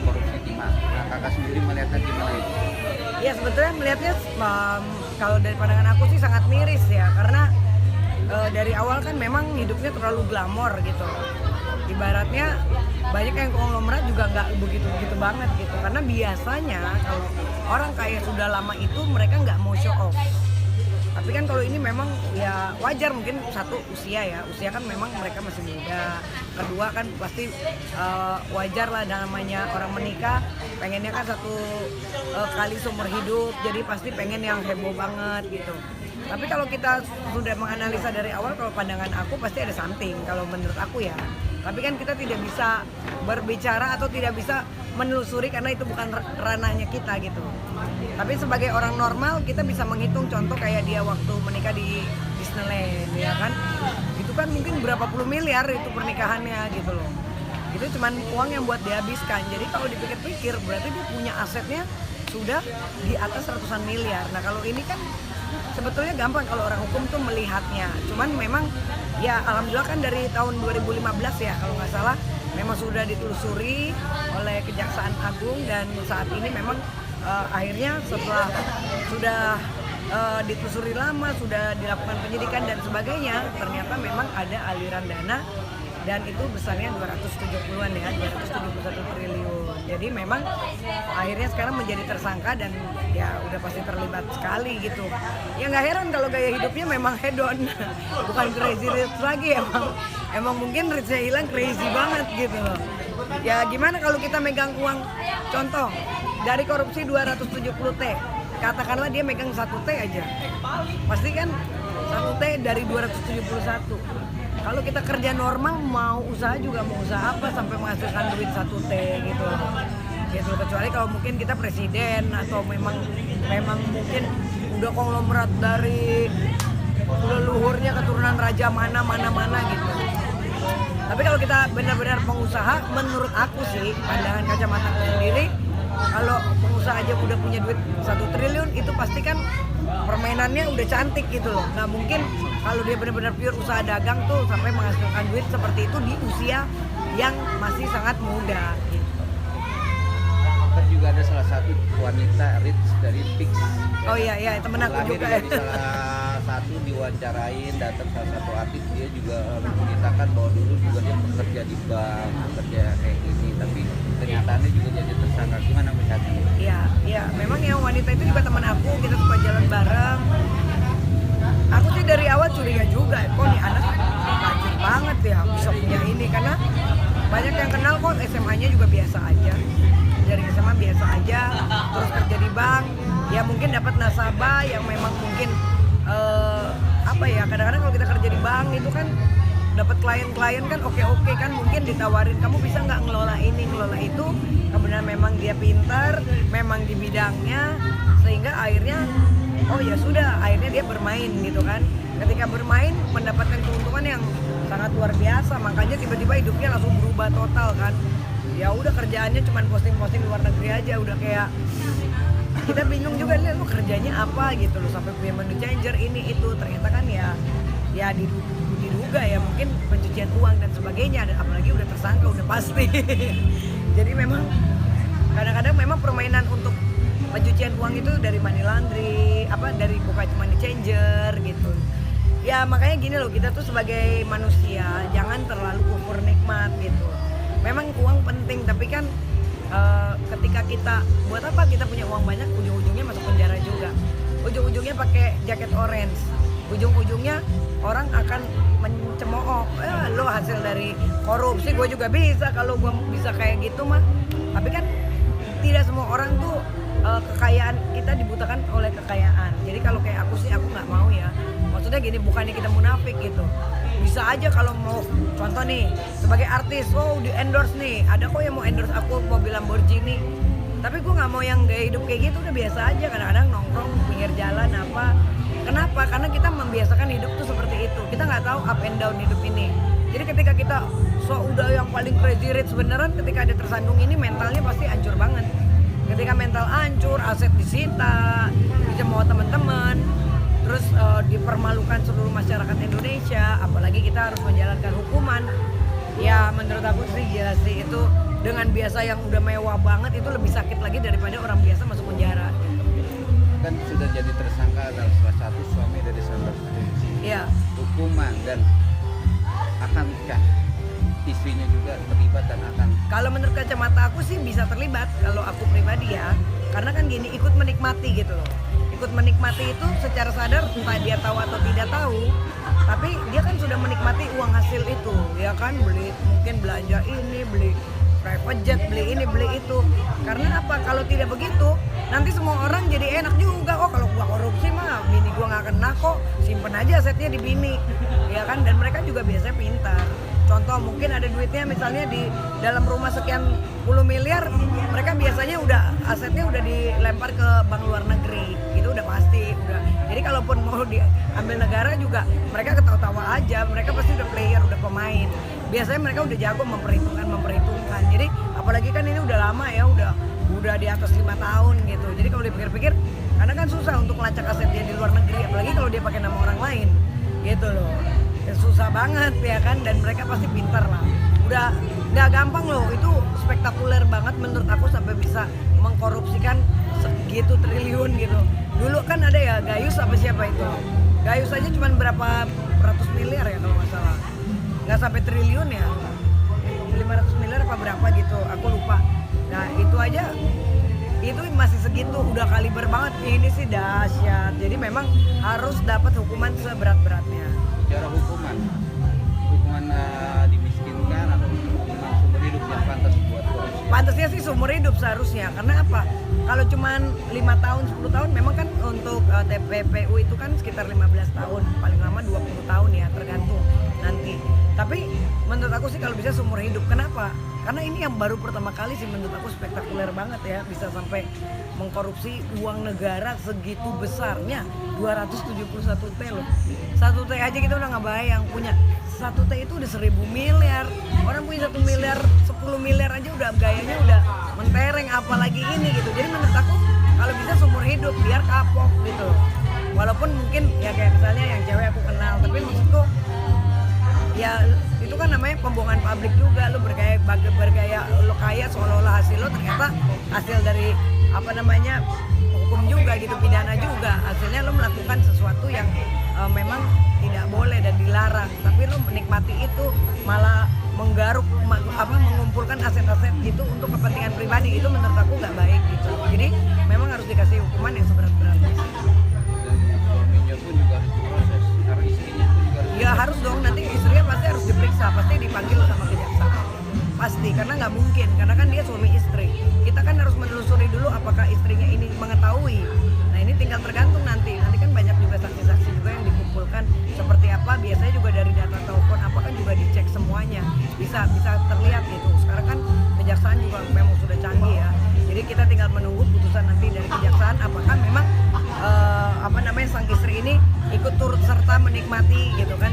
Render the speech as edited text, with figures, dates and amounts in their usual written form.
korupsi timah. Nah, kakak sendiri melihatnya gimana itu? Ya sebetulnya melihatnya kalau dari pandangan aku sih sangat miris ya, karena dari awal kan memang hidupnya terlalu glamor gitu. Ibaratnya banyak yang konglomerat juga nggak begitu banget gitu, karena biasanya kalau orang kaya sudah lama itu mereka nggak mau show off. Tapi kan kalau ini memang ya wajar, mungkin satu usia kan memang mereka masih muda. Kedua kan pasti wajar lah, namanya orang menikah pengennya kan satu kali seumur hidup, jadi pasti pengen yang heboh banget gitu. Tapi kalau kita sudah menganalisa dari awal, kalau pandangan aku pasti ada something kalau menurut aku ya. Tapi kan kita tidak bisa berbicara atau tidak bisa menelusuri karena itu bukan ranahnya kita gitu. Tapi sebagai orang normal kita bisa menghitung, contoh kayak dia waktu menikah di Disneyland ya kan. Itu kan mungkin berapa puluh miliar itu pernikahannya gitu loh. Itu cuman uang yang buat dihabiskan. Jadi kalau dipikir-pikir berarti dia punya asetnya sudah di atas ratusan miliar. Nah kalau ini kan sebetulnya gampang kalau orang hukum tuh melihatnya. Cuman memang ya alhamdulillah kan dari tahun 2015 ya kalau nggak salah memang sudah ditelusuri oleh Kejaksaan Agung, dan saat ini memang akhirnya setelah sudah ditelusuri lama, sudah dilakukan penyidikan dan sebagainya, ternyata memang ada aliran dana dan itu besarnya 270-an ya, 271 triliun. Jadi memang akhirnya sekarang menjadi tersangka dan ya udah pasti terlibat sekali gitu. Ya nggak heran kalau gaya hidupnya memang hedon, bukan crazy rich lagi, emang mungkin richnya hilang, crazy banget gitu. Ya gimana kalau kita megang uang, contoh dari korupsi 270 T, katakanlah dia megang 1 T aja, pasti kan 1 T dari 271. Kalau kita kerja normal mau usaha juga mau usaha apa sampai menghasilkan duit 1 T gitu. Gitu, kecuali kalau mungkin kita presiden atau memang mungkin udah konglomerat dari leluhurnya keturunan raja mana gitu. Tapi kalau kita benar-benar pengusaha, menurut aku sih pandangan kacamata aku sendiri, kalau pengusaha aja udah punya duit 1 triliun itu pasti kan permainannya udah cantik gitu loh. Nah mungkin kalau dia benar-benar pure usaha dagang tuh sampai menghasilkan duit seperti itu di usia yang masih sangat muda gitu. Kan juga ada salah satu wanita rich dari Pix. Oh iya temen aku juga ya. Dari salah satu diwawancarain, datang salah satu artis, dia juga menceritakan bahwa dulu juga dia bekerja di bank, bekerja kayak gini, tapi kenyataannya juga jadi tersangka. Gimana melihatnya? Iya, memang yang wanita itu juga teman aku, kita suka jalan bareng. Aku sih dari awal curiga juga, kok nih anak rajin banget ya bisa punya ini, karena banyak yang kenal kok SMA-nya juga biasa aja, dari SMA biasa aja, terus kerja di bank, ya mungkin dapat nasabah yang memang mungkin kadang-kadang kalau kita kerja di bank itu kan dapat klien kan oke kan, mungkin ditawarin kamu bisa nggak ngelola ini ngelola itu, kemudian memang dia pintar, memang di bidangnya, sehingga akhirnya oh ya sudah, akhirnya dia bermain gitu kan. Ketika bermain mendapatkan keuntungan yang sangat luar biasa, makanya tiba-tiba hidupnya langsung berubah total kan. Ya udah kerjaannya cuma posting-posting luar negeri aja, udah kayak kita bingung juga nih lu kerjanya apa gitu loh, sampai punya menu changer ini itu, ternyata kan ya diduga ya mungkin pencucian uang dan sebagainya, dan apalagi udah tersangka udah pasti. Jadi memang kadang-kadang memang permainan untuk pencucian uang itu dari money laundry, dari bukan money changer gitu. Ya makanya gini loh, kita tuh sebagai manusia jangan terlalu kufur nikmat gitu. Memang uang penting, tapi kan ketika kita buat apa kita punya uang banyak, ujung-ujungnya masuk penjara juga, ujung-ujungnya pakai jaket orange, ujung-ujungnya orang akan mencemooh, lo hasil dari korupsi, gue juga bisa kalau gue bisa kayak gitu mah. Tapi kan tidak semua orang tuh kekayaan kita dibutakan oleh kekayaan. Jadi kalau kayak aku sih aku nggak mau ya. Maksudnya gini, bukannya kita munafik gitu. Bisa aja kalau mau, contoh nih sebagai artis, di endorse nih, ada kok yang mau endorse aku mobil Lamborghini. Tapi gue nggak mau yang gaya hidup kayak gitu, udah biasa aja. Kadang-kadang nongkrong pinggir jalan apa. Kenapa? Karena kita membiasakan hidup tuh seperti itu. Kita nggak tahu up and down hidup ini. Jadi ketika kita udah yang paling crazy rich beneran, ketika ada tersandung ini mentalnya pasti hancur banget. Ketika mental hancur, aset disita, dicemooh teman-teman, terus dipermalukan seluruh masyarakat Indonesia, apalagi kita harus menjalankan hukuman. Ya menurut aku sih gila sih, itu dengan biasa yang udah mewah banget itu lebih sakit lagi daripada orang biasa masuk penjara. Kan sudah jadi tersangka adalah salah satu suami dari Sandra Dewi. Iya. Hukuman dan akankah istrinya juga terlibat dan akan Kalau menurut kacamata aku sih bisa terlibat kalau aku pribadi ya. Karena kan gini, ikut menikmati gitu loh. Ikut menikmati itu secara sadar entah dia tahu atau tidak tahu, tapi dia kan sudah menikmati uang hasil itu, ya kan, beli mungkin belanja ini, beli private jet, beli ini, beli itu. Karena apa? Kalau tidak begitu, nanti semua orang jadi enak juga. Oh, kalau gua korupsi mah bini gua nggak kena kok, simpen aja asetnya di bini, ya kan. Dan mereka juga biasanya pintar. Contoh, mungkin ada duitnya misalnya di dalam rumah sekian puluh miliar, mereka biasanya udah asetnya udah dilempar ke bank luar negeri, itu udah pasti. Udah. Jadi kalaupun mau diambil negara juga mereka ketawa-tawa aja, mereka pasti udah player, udah pemain. Biasanya mereka udah jago memperhitungkan. Jadi apalagi kan ini udah lama ya, udah di atas 5 tahun gitu. Jadi kalau dipikir-pikir, karena kan susah untuk melacak asetnya di luar negeri, apalagi kalau dia pakai nama orang lain, gitu loh. Ya, susah banget ya kan, dan mereka pasti pintar lah. Udah nggak gampang loh, itu spektakuler banget menurut aku sampai bisa mengkorupsikan segitu triliun gitu. Dulu kan ada ya Gayus apa siapa itu, Gayus aja cuma berapa ratus miliar ya kalau nggak salah, nggak sampai triliun ya, 500 miliar apa berapa gitu, aku lupa. Nah itu aja itu masih segitu, udah kaliber banget. Ini sih dahsyat, jadi memang harus dapat hukuman seberat-beratnya. secara hukuman dimiskinkan atau hukuman seumur hidup yang pantas buat korupsi? Pantasnya sih seumur hidup seharusnya, karena apa? Kalau cuman 5 tahun, 10 tahun memang kan untuk TPPU itu kan sekitar 15 tahun, paling lama 20 tahun ya, tergantung nanti. Tapi menurut aku sih kalau bisa seumur hidup. Kenapa? Karena ini yang baru pertama kali sih menurut aku spektakuler banget ya, bisa sampai mengkorupsi uang negara segitu besarnya, 271 T loh. 1 T aja kita udah nggak bayang, punya 1 T itu udah 1000 miliar. Orang punya 1 miliar, 10 miliar aja udah gayanya udah mentereng, apalagi ini gitu. Jadi menurut aku kalau bisa seumur hidup biar kapok gitu. Walaupun mungkin ya kayak misalnya yang cewek aku kenal, tapi maksudku ya itu kan namanya pembohongan publik juga. Lo bergaya lo kaya seolah-olah hasil lo ternyata hasil dari apa namanya hukum juga gitu, pidana juga. Hasilnya lo melakukan sesuatu yang memang tidak boleh dan dilarang, tapi lo menikmati itu malah menggaruk mengumpulkan aset-aset itu untuk kepentingan pribadi. Itu menurut aku nggak baik gitu. Jadi memang harus dikasih hukuman yang seberat-beratnya. Dan suaminya pun juga harus diproses, karena istrinya pun juga harus Ya harus dong, nanti istrinya pasti harus diperiksa, pasti dipanggil sama kejaksaan. Pasti, karena nggak mungkin, karena kan dia suami istri. Kita kan harus menelusuri dulu apakah istrinya ini mengetahui. Nah ini tinggal tergantung nanti kan banyak juga saksi-saksi juga yang dikumpulkan seperti apa. Biasanya juga dari data telepon apa kan juga dicek semuanya, bisa terlihat gitu. Sekarang kan kejaksaan juga memang sudah canggih ya. Jadi kita tinggal menunggu putusan nanti dari kejaksaan apakah memang sang istri ini ikut turut serta menikmati gitu kan.